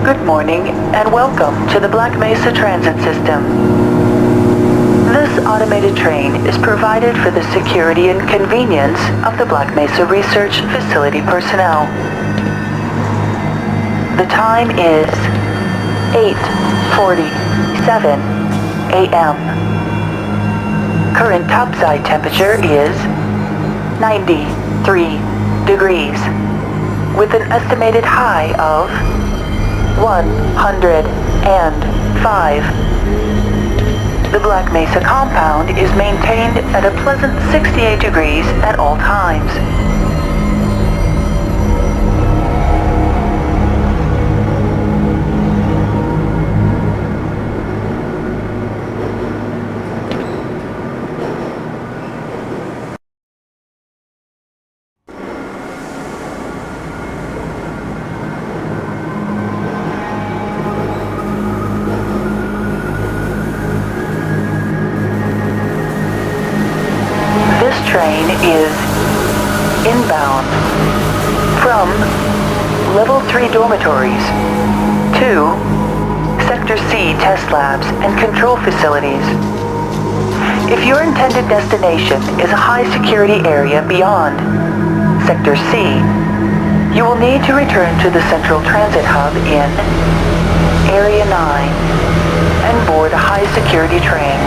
Good morning and welcome to the Black Mesa Transit System. This automated train is provided for the security and convenience of the Black Mesa Research Facility personnel. The time is 8:47 a.m. Current topside temperature is 93 degrees, with an estimated high of 105. The Black Mesa compound is maintained at a pleasant 68 degrees at all times. Train is inbound from Level 3 dormitories to Sector C test labs and control facilities. If your intended destination is a high security area beyond Sector C, you will need to return to the Central Transit Hub in Area 9 and board a high security train.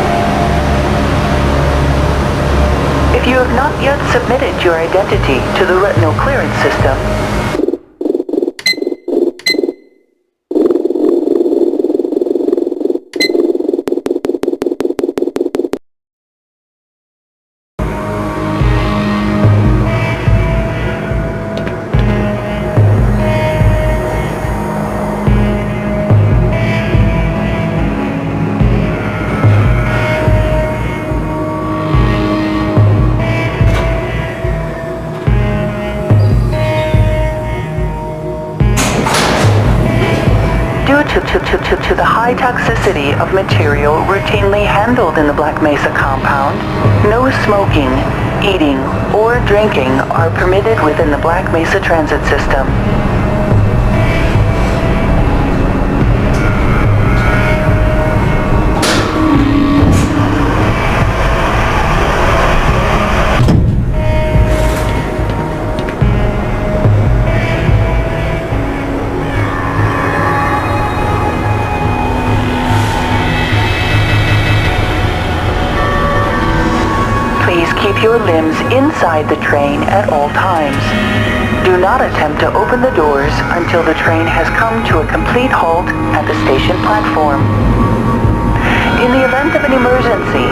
If you have not yet submitted your identity to the retinal clearance system, to the high toxicity of material routinely handled in the Black Mesa compound, no smoking, eating, or drinking are permitted within the Black Mesa transit system. Keep your limbs inside the train at all times. Do not attempt to open the doors until the train has come to a complete halt at the station platform. In the event of an emergency,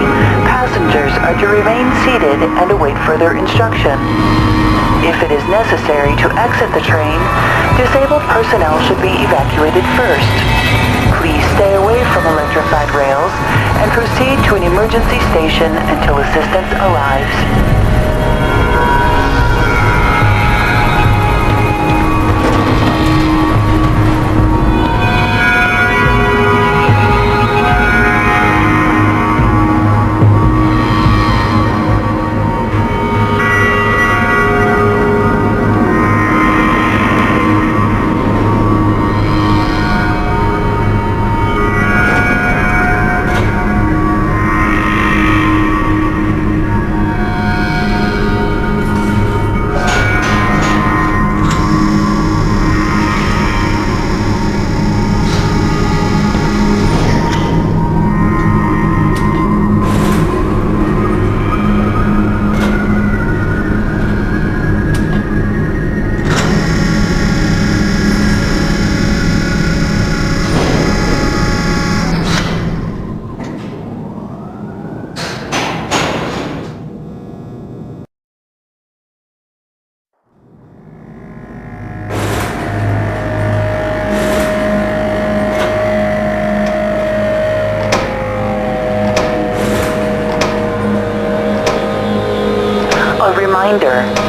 passengers are to remain seated and await further instruction. If it is necessary to exit the train, disabled personnel should be evacuated first. Please stay away from electrified rails and proceed to an emergency station until assistance arrives.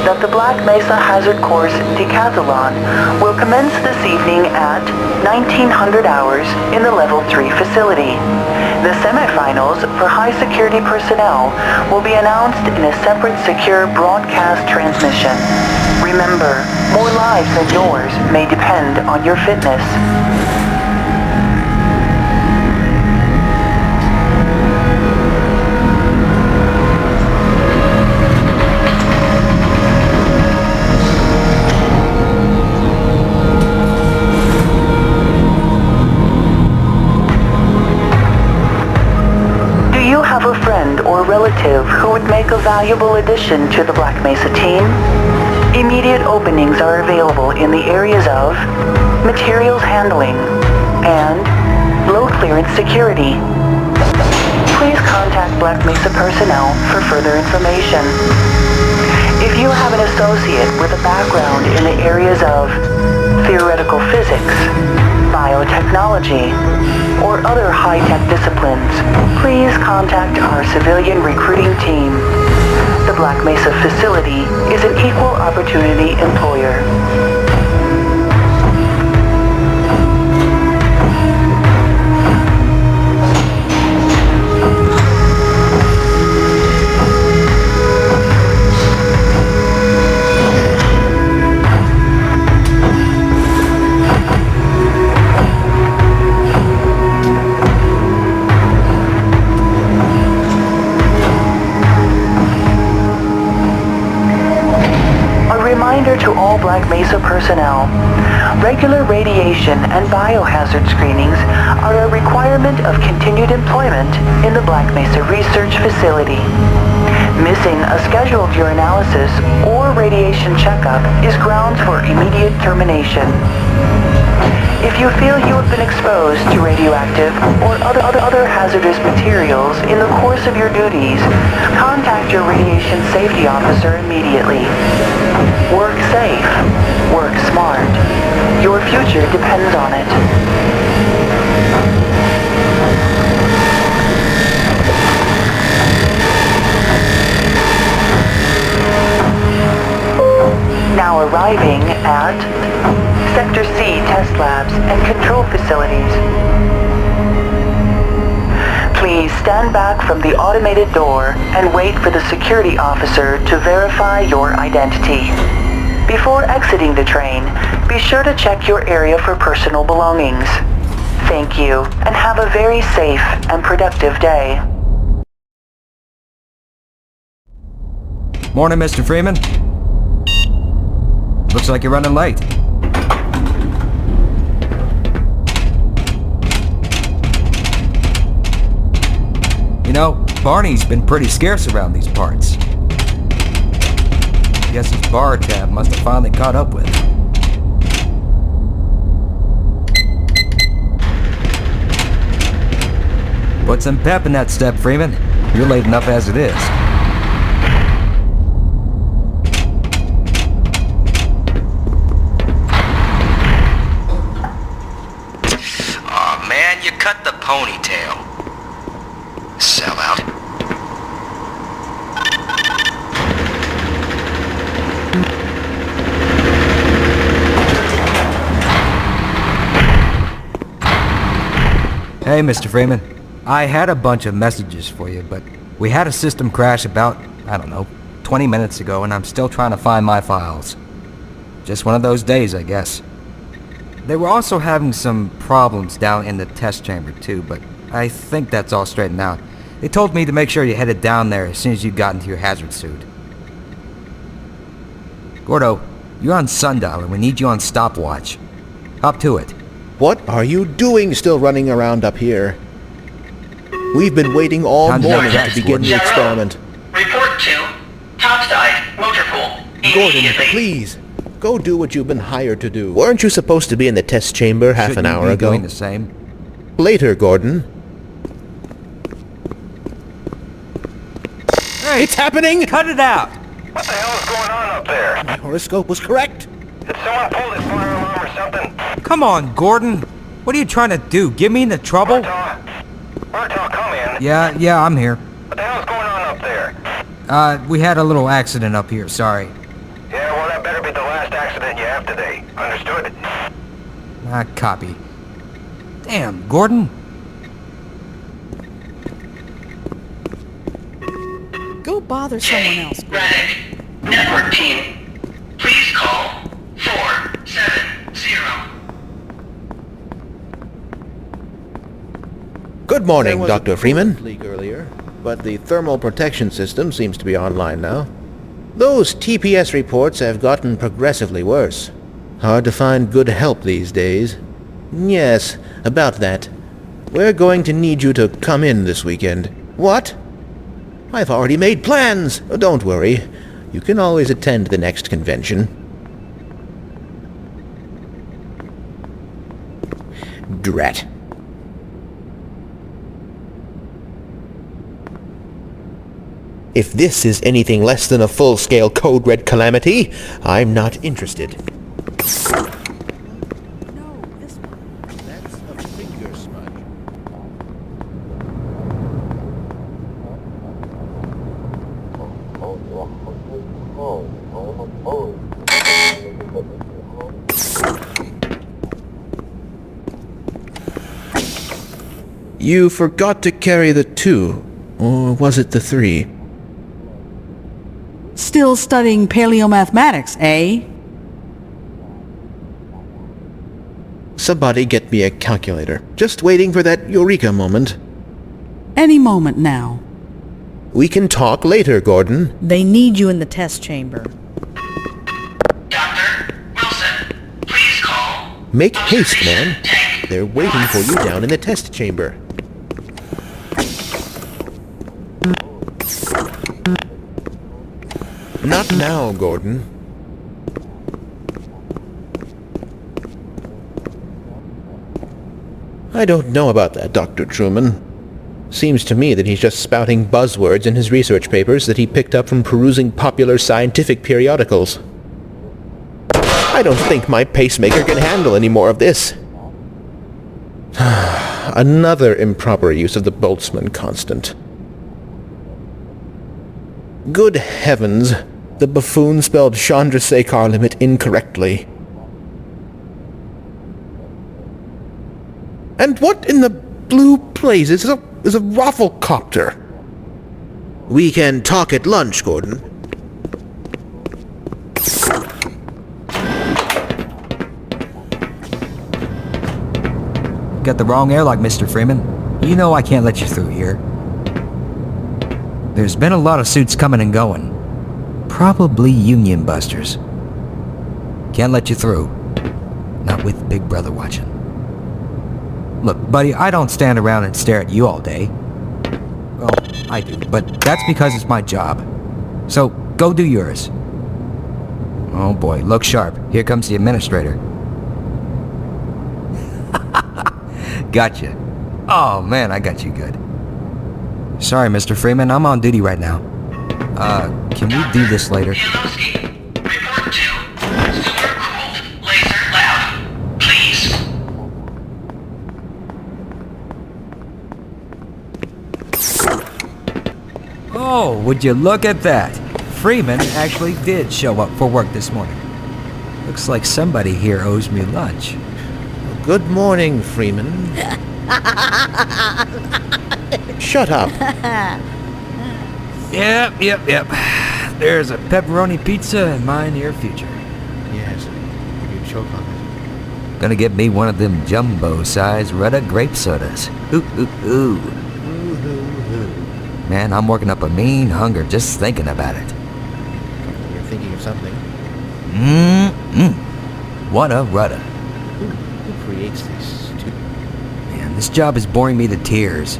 That the Black Mesa Hazard Course Decathlon will commence this evening at 1900 hours in the Level 3 facility. The semifinals for high security personnel will be announced in a separate secure broadcast transmission. Remember, more lives than yours may depend on your fitness. make a valuable addition to the Black Mesa team? Immediate openings are available in the areas of materials handling and low clearance security. Please contact Black Mesa personnel for further information. If you have an associate with a background in the areas of theoretical physics, biotechnology, or other high-tech disciplines, please contact our civilian recruiting team. The Black Mesa facility is an equal opportunity employer. To all Black Mesa personnel, regular radiation and biohazard screenings are a requirement of continued employment in the Black Mesa Research Facility. Missing a scheduled urinalysis or radiation checkup is grounds for immediate termination. If you feel you have been exposed to radioactive or other hazardous materials in the course of your duties, contact your radiation safety officer immediately. Work safe. Work smart. Your future depends on it. Now arriving at Sector C test labs and control facilities. Please stand back from the automated door and wait for the security officer to verify your identity. Before exiting the train, be sure to check your area for personal belongings. Thank you, and have a very safe and productive day. Morning, Mr. Freeman. Looks like you're running late. You know, Barney's been pretty scarce around these parts. Guess his bar tab must have finally caught up with him. Put some pep in that step, Freeman. You're late enough as it is. Aw, man, you cut the ponytail. Sellout. Hey, Mr. Freeman. I had a bunch of messages for you, but we had a system crash about, I don't know, 20 minutes ago, and I'm still trying to find my files. Just one of those days, I guess. They were also having some problems down in the test chamber, too, but I think that's all straightened out. They told me to make sure you headed down there as soon as you got into your hazard suit. Gordo, you're on sundial and we need you on stopwatch. Hop to it. What are you doing still running around up here? We've been waiting all morning to begin the experiment. Report to topside motor pool. Gordon, please, go do what you've been hired to do. Weren't you supposed to be in the test chamber half an hour ago? Doing the same? Later, Gordon. Hey, it's happening! Cut it out! What the hell is going on up there? My horoscope was correct. Did someone pull this fire alarm or something? Come on, Gordon. What are you trying to do? Get me into trouble? Murtaugh, come in. Yeah, I'm here. What the hell's going on up there? We had a little accident up here, sorry. Yeah, well, that better be the last accident you have today. Understood? Copy. Damn, Gordon. Go bother someone else. Radek, network team, please call 470. Good morning, Dr. Freeman. Leak earlier, but the thermal protection system seems to be online now. Those TPS reports have gotten progressively worse. Hard to find good help these days. Yes, about that. We're going to need you to come in this weekend. What? I've already made plans. Don't worry. You can always attend the next convention. Drat. If this is anything less than a full-scale code red calamity, I'm not interested. No, this one. That's a finger smudge. You forgot to carry the 2, or was it the 3? Still studying paleomathematics, eh? Somebody get me a calculator. Just waiting for that eureka moment. Any moment now. We can talk later, Gordon. They need you in the test chamber. Doctor Wilson, please call. Make haste, man. Tank. They're waiting for you down in the test chamber. Not now, Gordon. I don't know about that, Dr. Truman. Seems to me that he's just spouting buzzwords in his research papers that he picked up from perusing popular scientific periodicals. I don't think my pacemaker can handle any more of this. Another improper use of the Boltzmann constant. Good heavens, the buffoon spelled Chandrasekhar limit incorrectly. And what in the blue blazes is a rafflecopter? We can talk at lunch, Gordon. Got the wrong airlock, Mr. Freeman. You know I can't let you through here. There's been a lot of suits coming and going. Probably union busters. Can't let you through. Not with Big Brother watching. Look, buddy, I don't stand around and stare at you all day. Well, I do, but that's because it's my job. So, go do yours. Oh boy, look sharp. Here comes the administrator. Gotcha. Oh man, I got you good. Sorry, Mr. Freeman, I'm on duty right now. Can we do this later? Yelowski, report to sewer cooled laser lab, please. Oh, would you look at that? Freeman actually did show up for work this morning. Looks like somebody here owes me lunch. Good morning, Freeman. Shut up. Yep. There's a pepperoni pizza in my near future. Yes, you choke on it. Gonna get me one of them jumbo-size Rudda grape sodas. Ooh. Man, I'm working up a mean hunger just thinking about it. You're thinking of something. What a Rudda. Who creates this, too? Man, this job is boring me to tears.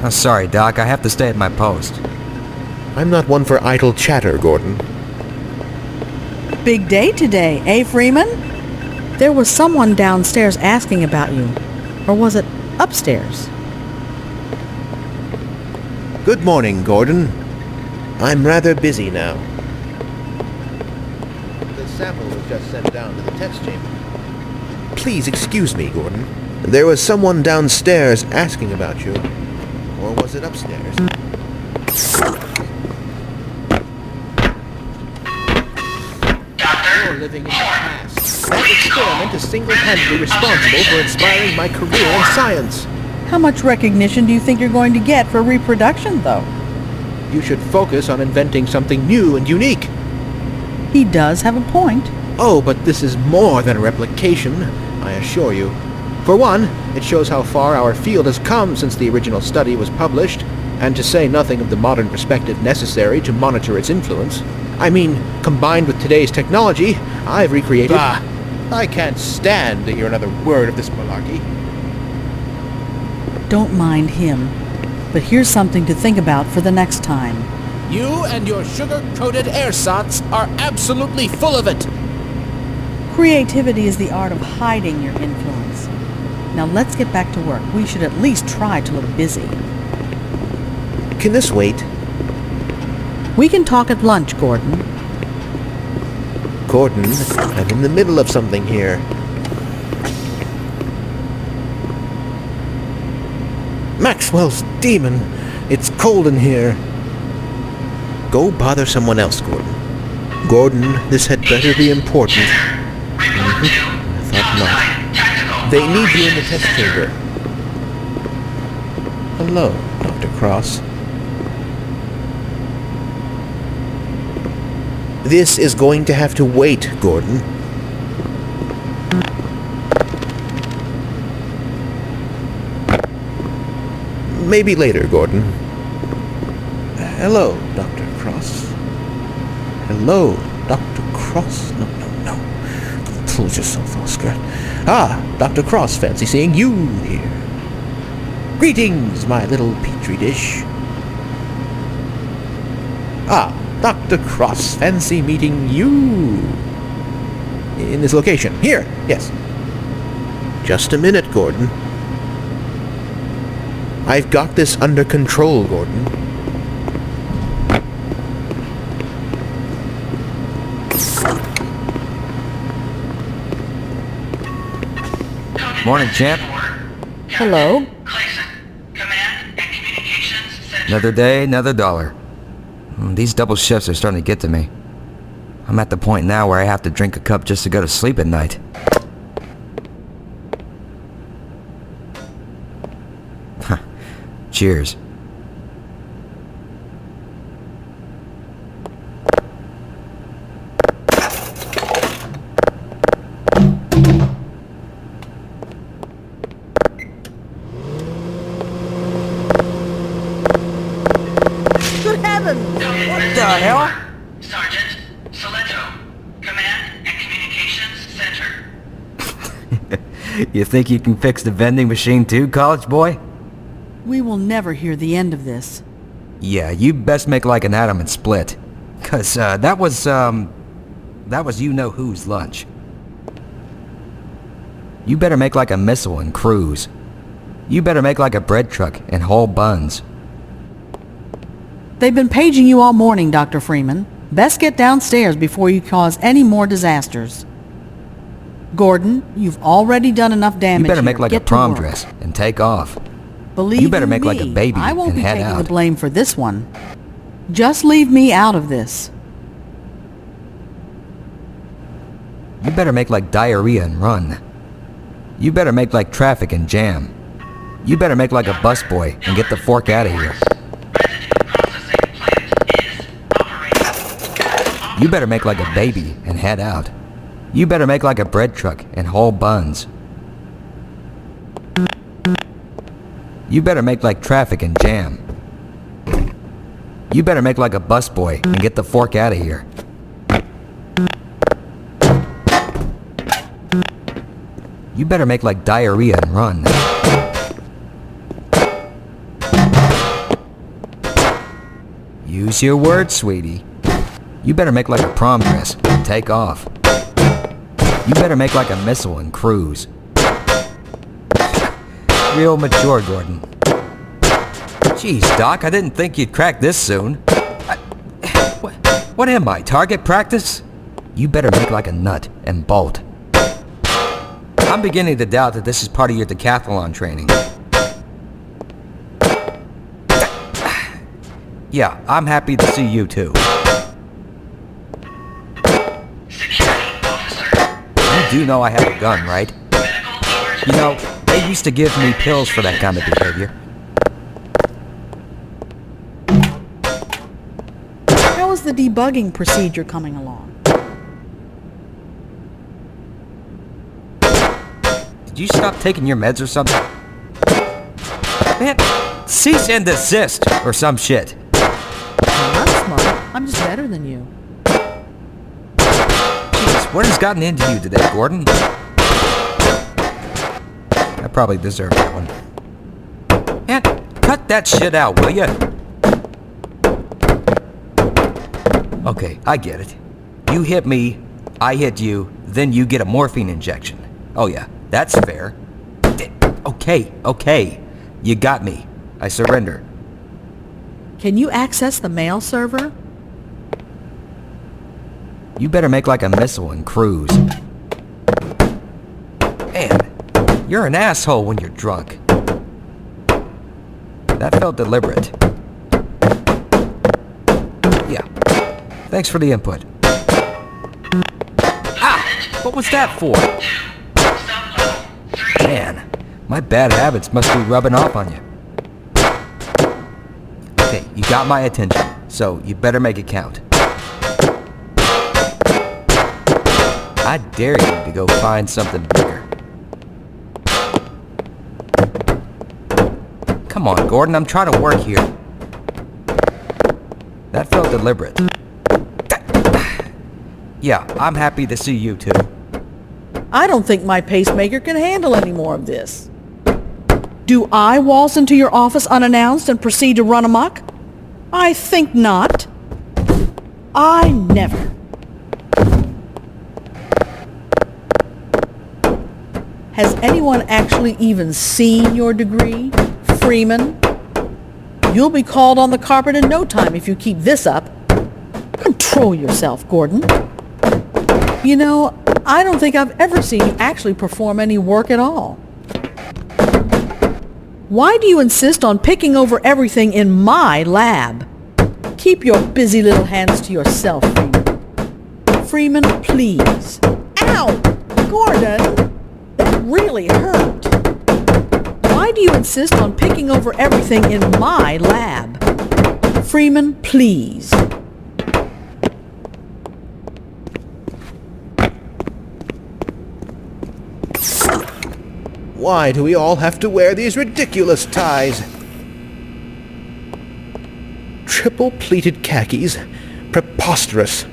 Oh, sorry, Doc. I have to stay at my post. I'm not one for idle chatter, Gordon. Big day today, eh, Freeman? There was someone downstairs asking about you. Or was it upstairs? Good morning, Gordon. I'm rather busy now. The sample was just sent down to the test chamber. Please excuse me, Gordon. There was someone downstairs asking about you. Or was it upstairs? You're living in the past. That experiment is single-handedly responsible for inspiring my career in science. How much recognition do you think you're going to get for reproduction, though? You should focus on inventing something new and unique. He does have a point. Oh, but this is more than a replication, I assure you. For one, it shows how far our field has come since the original study was published, and to say nothing of the modern perspective necessary to monitor its influence. I mean, combined with today's technology, I've recreated... Bah! I can't stand to hear another word of this malarkey. Don't mind him. But here's something to think about for the next time. You and your sugar-coated ersatz are absolutely full of it. Creativity is the art of hiding your influence. Now let's get back to work. We should at least try to look busy. Can this wait? We can talk at lunch, Gordon. Gordon, I'm in the middle of something here. Maxwell's demon. It's cold in here. Go bother someone else, Gordon. Gordon, this had better be important. Report to I thought not. outside tactical They need you in the operations test center. chamber. Hello, Dr. Cross. This is going to have to wait, Gordon. Maybe later, Gordon. Hello, Dr. Cross. Hello, Dr. Cross. No. Compose yourself, Oscar. Ah, Dr. Cross, fancy seeing you here. Greetings, my little petri dish. Ah, Dr. Cross, fancy meeting you. In this location. Here, yes. Just a minute, Gordon. I've got this under control, Gordon. Morning, champ. Hello. Clayson, Command and Communications Center. Another day, another dollar. These double shifts are starting to get to me. I'm at the point now where I have to drink a cup just to go to sleep at night. Cheers. Good heavens! What the hell? Sergeant Soleto, Command and Communications Center. You think you can fix the vending machine too, college boy? We will never hear the end of this. Yeah, you best make like an atom and split. 'Cause that was you-know-who's lunch. You better make like a missile and cruise. You better make like a bread truck and haul buns. They've been paging you all morning, Dr. Freeman. Best get downstairs before you cause any more disasters. Gordon, you've already done enough damage. You better make here. like Get a to prom work. dress and take off. Believe You better make me, like a baby I won't and be head taking out. the blame for this one. Just leave me out of this. You better make like diarrhea and run. You better make like traffic and jam. You better make like a busboy and get the fork out of here. Residue processing plant is operating. You better make like a baby and head out. You better make like a bread truck and haul buns. You better make like traffic and jam. You better make like a busboy and get the fork out of here. You better make like diarrhea and run. Use your words, sweetie. You better make like a prom dress and take off. You better make like a missile and cruise. Real mature, Gordon. Jeez, Doc, I didn't think you'd crack this soon. What am I, target practice? You better make like a nut and bolt. I'm beginning to doubt that this is part of your decathlon training. Yeah, I'm happy to see you too. Security officer. You do know I have a gun, right? Medical emergency. You know, they used to give me pills for that kind of behavior. How is the debugging procedure coming along? Did you stop taking your meds or something? Man, cease and desist or some shit. I'm not smart. I'm just better than you. Jeez, what has gotten into you today, Gordon? I probably deserve that one. Man, cut that shit out, will ya? Okay, I get it. You hit me, I hit you, then you get a morphine injection. Oh yeah, that's fair. Okay. You got me. I surrender. Can you access the mail server? You better make like a missile and cruise. Man, you're an asshole when you're drunk. That felt deliberate. Yeah. Thanks for the input. Ah! What was that for? Man, my bad habits must be rubbing off on you. Okay, you got my attention, so you better make it count. I dare you to go find something bigger. Come on, Gordon, I'm trying to work here. That felt deliberate. Yeah, I'm happy to see you too. I don't think my pacemaker can handle any more of this. Do I waltz into your office unannounced and proceed to run amok? I think not. I never. Has anyone actually even seen your degree, Freeman? You'll be called on the carpet in no time if you keep this up. Control yourself, Gordon. You know, I don't think I've ever seen you actually perform any work at all. Why do you insist on picking over everything in my lab? Keep your busy little hands to yourself, Freeman. Freeman, please. Ow! Gordon! That really hurt. Why do you insist on picking over everything in my lab? Freeman, please. Why do we all have to wear these ridiculous ties? Triple-pleated khakis? Preposterous.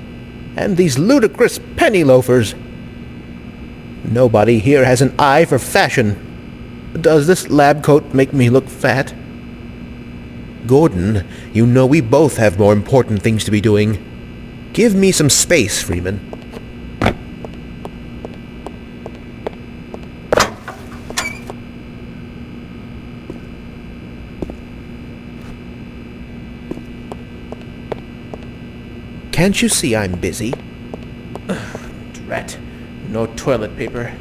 And these ludicrous penny loafers. Nobody here has an eye for fashion. Does this lab coat make me look fat? Gordon, you know we both have more important things to be doing. Give me some space, Freeman. Can't you see I'm busy? Drat. No toilet paper.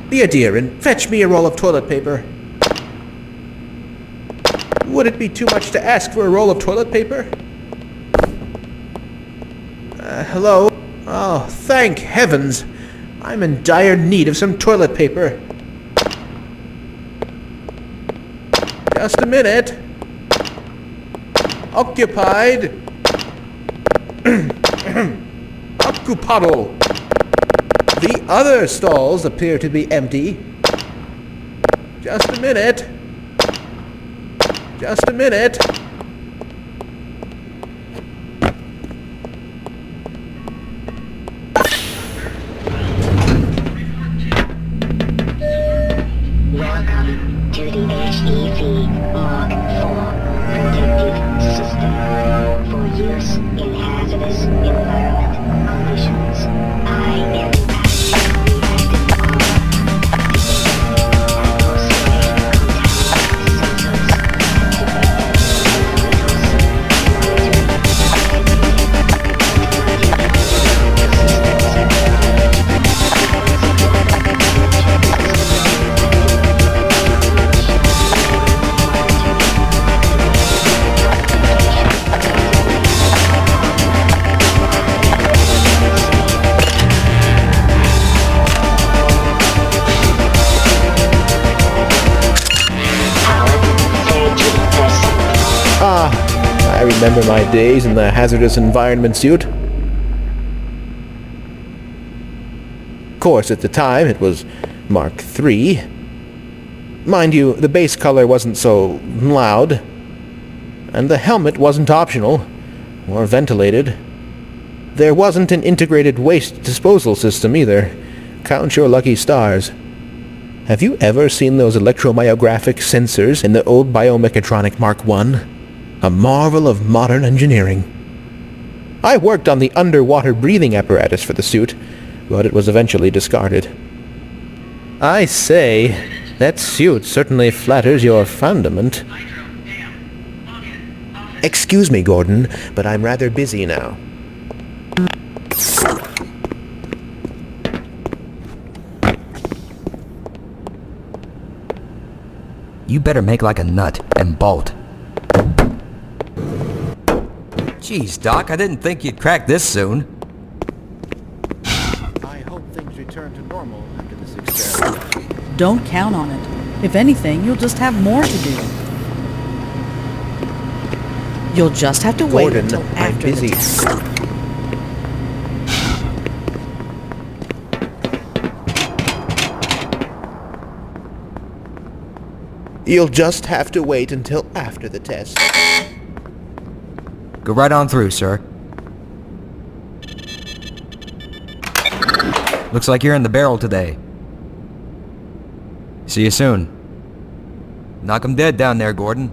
Be dear and fetch me a roll of toilet paper. Would it be too much to ask for a roll of toilet paper? Hello? Oh, thank heavens! I'm in dire need of some toilet paper. Just a minute. Occupied. Occupado. The other stalls appear to be empty. Just a minute. Just a minute. Welcome to the HEV Mark IV protective system for use in hazardous environment conditions. I am I remember my days in the hazardous environment suit. Of course, at the time, it was Mark III. Mind you, the base color wasn't so loud, and the helmet wasn't optional, or ventilated. There wasn't an integrated waste disposal system either. Count your lucky stars. Have you ever seen those electromyographic sensors in the old biomechatronic Mark I? A marvel of modern engineering. I worked on the underwater breathing apparatus for the suit, but it was eventually discarded. I say, that suit certainly flatters your fundament. Excuse me, Gordon, but I'm rather busy now. You better make like a nut and bolt. Jeez, Doc, I didn't think you'd crack this soon. I hope things return to normal after this experiment. Don't count on it. If anything, you'll just have more to do. You'll just have to wait Gordon, until I'm after busy. the test. You'll just have to wait until after the test. Go right on through, sir. Looks like you're in the barrel today. See you soon. Knock 'em dead down there, Gordon.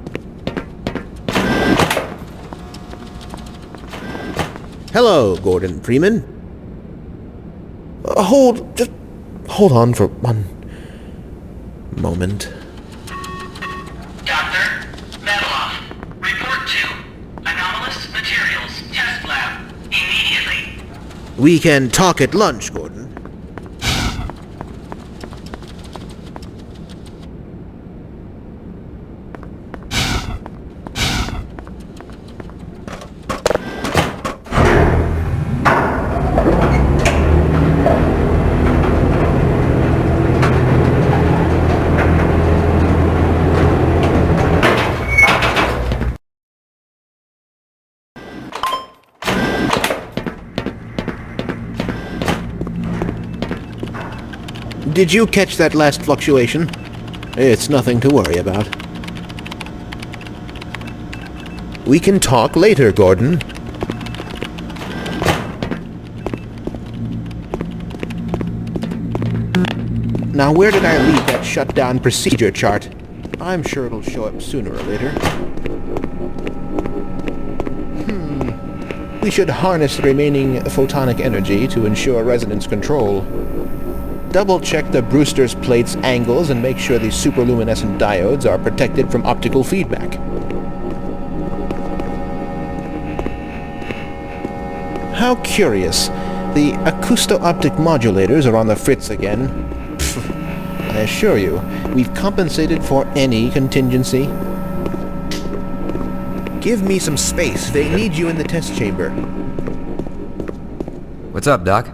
Hello, Gordon Freeman. Just hold on for one moment. Doctor, Medeloff, report to Anomalous Materials Test Lab immediately. We can talk at lunch, Gordon. Did you catch that last fluctuation? It's nothing to worry about. We can talk later, Gordon. Now, where did I leave that shutdown procedure chart? I'm sure it'll show up sooner or later. We should harness the remaining photonic energy to ensure resonance control. Double-check the Brewster's plate's angles and make sure the superluminescent diodes are protected from optical feedback. How curious. The acousto-optic modulators are on the fritz again. I assure you, we've compensated for any contingency. Give me some space. They need you in the test chamber. What's up, Doc?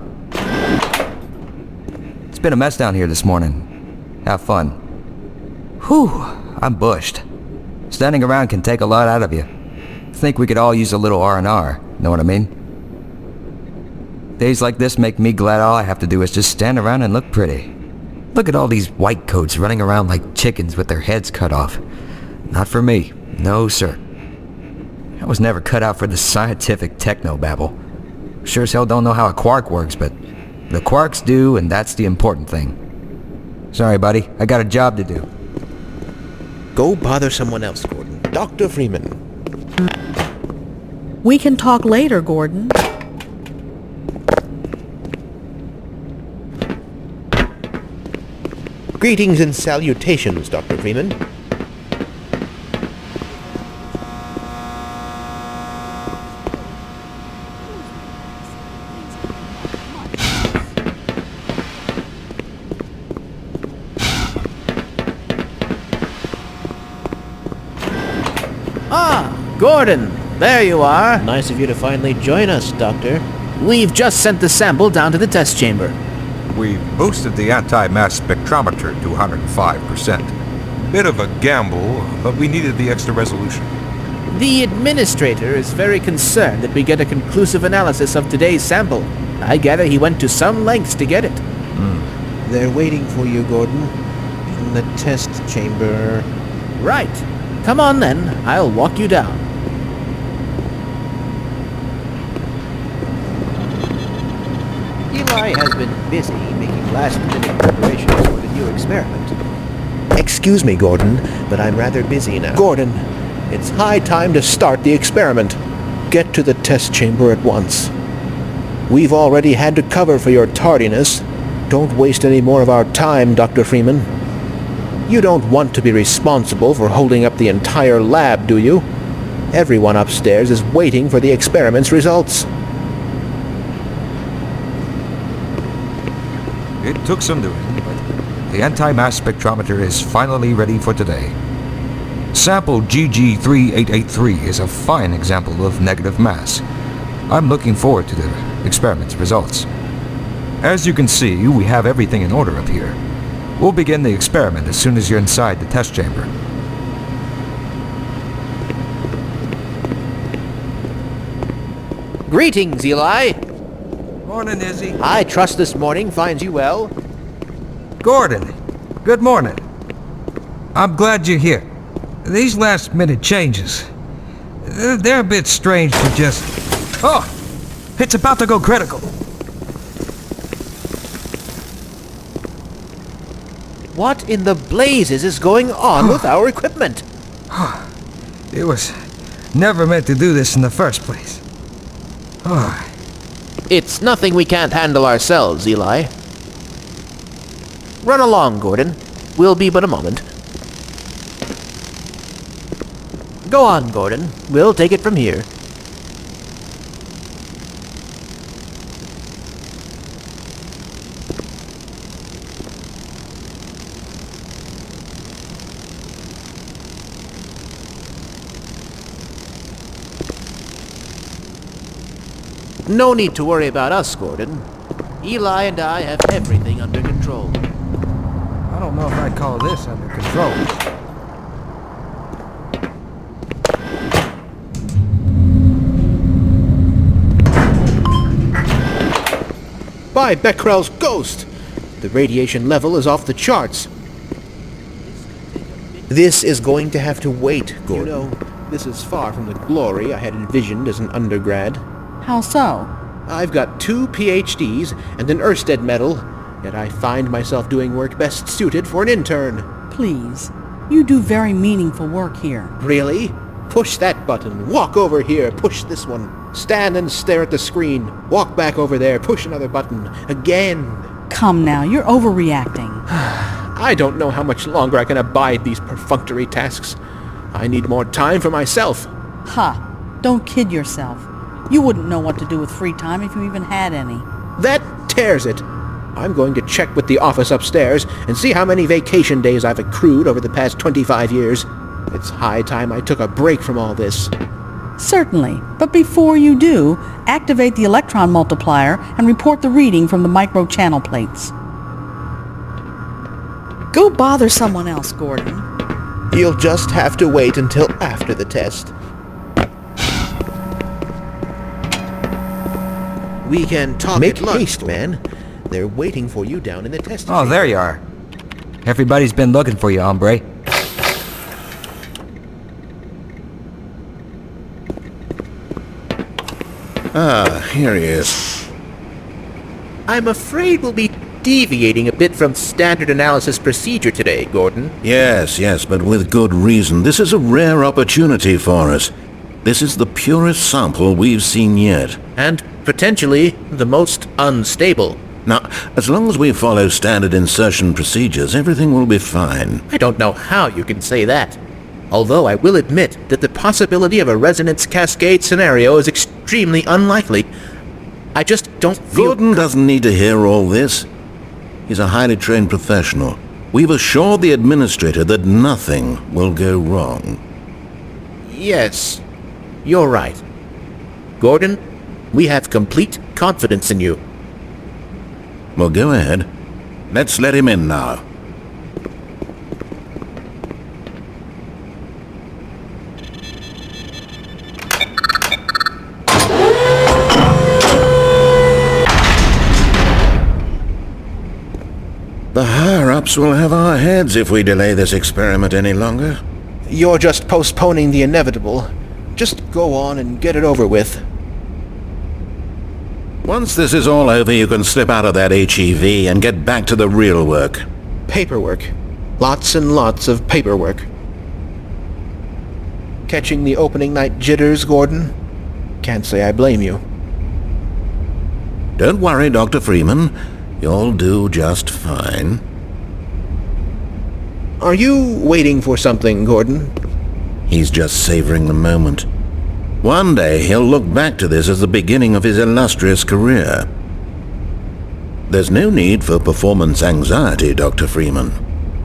It's been a mess down here this morning. Have fun. Whew, I'm bushed. Standing around can take a lot out of you. Think we could all use a little R&R, know what I mean? Days like this make me glad all I have to do is just stand around and look pretty. Look at all these white coats running around like chickens with their heads cut off. Not for me. No, sir. I was never cut out for this scientific techno-babble. Sure as hell don't know how a quark works, but the quarks do, and that's the important thing. Sorry, buddy. I got a job to do. Go bother someone else, Gordon. Dr. Freeman. We can talk later, Gordon. Greetings and salutations, Dr. Freeman. Gordon, there you are. Nice of you to finally join us, Doctor. We've just sent the sample down to the test chamber. We boosted the anti-mass spectrometer to 105%. Bit of a gamble, but we needed the extra resolution. The administrator is very concerned that we get a conclusive analysis of today's sample. I gather he went to some lengths to get it. They're waiting for you, Gordon. In the test chamber. Right. Come on then, I'll walk you down. Eli has been busy making last-minute preparations for the your experiment. Excuse me, Gordon, but I'm rather busy now. Gordon, it's high time to start the experiment. Get to the test chamber at once. We've already had to cover for your tardiness. Don't waste any more of our time, Dr. Freeman. You don't want to be responsible for holding up the entire lab, do you? Everyone upstairs is waiting for the experiment's results. It took some doing, but the anti-mass spectrometer is finally ready for today. Sample GG3883 is a fine example of negative mass. I'm looking forward to the experiment's results. As you can see, we have everything in order up here. We'll begin the experiment as soon as you're inside the test chamber. Greetings, Eli. Morning, Izzy. I trust this morning finds you well. Gordon, good morning. I'm glad you're here. These last-minute changes, they're a bit strange to just... Oh! It's about to go critical. What in the blazes is going on with our equipment? It was never meant to do this in the first place. It's nothing we can't handle ourselves, Eli. Run along, Gordon. We'll be but a moment. Go on, Gordon. We'll take it from here. No need to worry about us, Gordon. Eli and I have everything under control. I don't know if I'd call this under control. By Becquerel's ghost! The radiation level is off the charts. This is going to have to wait, Gordon. You know, this is far from the glory I had envisioned as an undergrad. How so? I've got 2 PhDs and an Ørsted medal, yet I find myself doing work best suited for an intern. Please. You do very meaningful work here. Really? Push that button, walk over here, push this one. Stand and stare at the screen, walk back over there, push another button, again. Come now, you're overreacting. I don't know how much longer I can abide these perfunctory tasks. I need more time for myself. Ha! Don't kid yourself. You wouldn't know what to do with free time if you even had any. That tears it. I'm going to check with the office upstairs and see how many vacation days I've accrued over the past 25 years. It's high time I took a break from all this. Certainly, but before you do, activate the electron multiplier and report the reading from the micro-channel plates. Go bother someone else, Gordon. You'll just have to wait until after the test. We can talk at lunch. Make haste, man. They're waiting for you down in the test chamber. Oh, there you are. Everybody's been looking for you, hombre. Ah, here he is. I'm afraid we'll be deviating a bit from standard analysis procedure today, Gordon. Yes, but with good reason. This is a rare opportunity for us. This is the purest sample we've seen yet. And potentially the most unstable. Now, as long as we follow standard insertion procedures, everything will be fine. I don't know how you can say that. Although I will admit that the possibility of a resonance cascade scenario is extremely unlikely. I just don't feel... Gordon doesn't need to hear all this. He's a highly trained professional. We've assured the administrator that nothing will go wrong. Yes, you're right. Gordon, we have complete confidence in you. Well, go ahead. Let's let him in now. The higher-ups will have our heads if we delay this experiment any longer. You're just postponing the inevitable. Just go on and get it over with. Once this is all over, you can slip out of that HEV and get back to the real work. Paperwork. Lots and lots of paperwork. Catching the opening night jitters, Gordon? Can't say I blame you. Don't worry, Dr. Freeman. You'll do just fine. Are you waiting for something, Gordon? He's just savoring the moment. One day he'll look back to this as the beginning of his illustrious career. There's no need for performance anxiety, Dr. Freeman.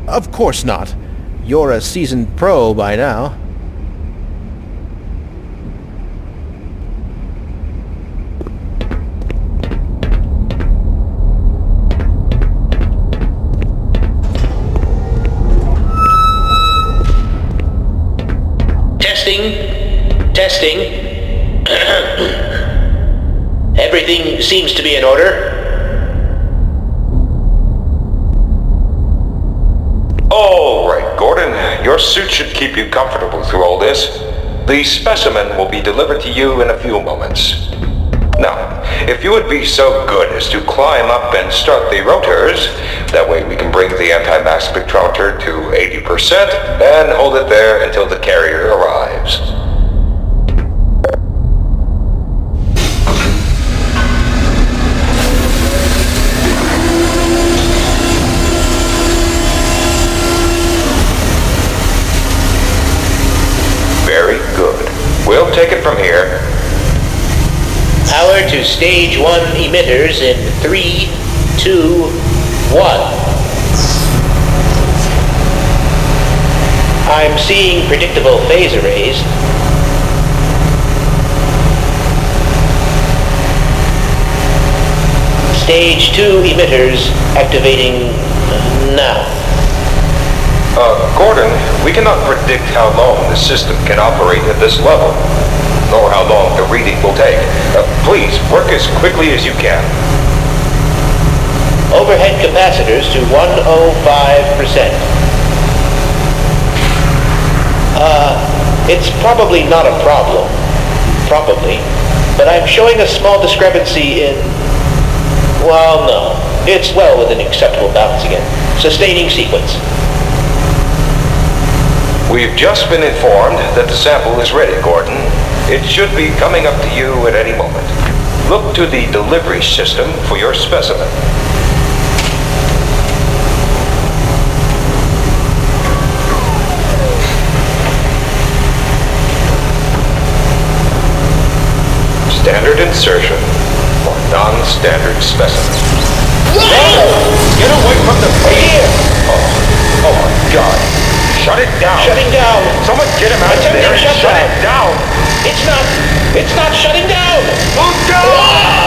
Of course not. You're a seasoned pro by now. Testing. Everything seems to be in order. All right, Gordon. Your suit should keep you comfortable through all this. The specimen will be delivered to you in a few moments. Now, if you would be so good as to climb up and start the rotors, that way we can bring the anti-mass spectrometer to 80% and hold it there until the carrier arrives. Very good. We'll take it from here. Power to stage 1 emitters in 3, 2, 1. I'm seeing predictable phase arrays. Stage 2 emitters activating now. Gordon, we cannot predict how long the system can operate at this level, nor how long the reading will take. Please, work as quickly as you can. Overhead capacitors to 105%. It's probably not a problem. Probably. But I'm showing a small discrepancy in... Well, no. It's well within acceptable bounds again. Sustaining sequence. We've just been informed that the sample is ready, Gordon. It should be coming up to you at any moment. Look to the delivery system for your specimen. Standard insertion for non-standard specimen. Get away from the page! Oh my God! Shut it down! Shutting down! Someone get him out of there and shut it down! It's not shutting down! Move down!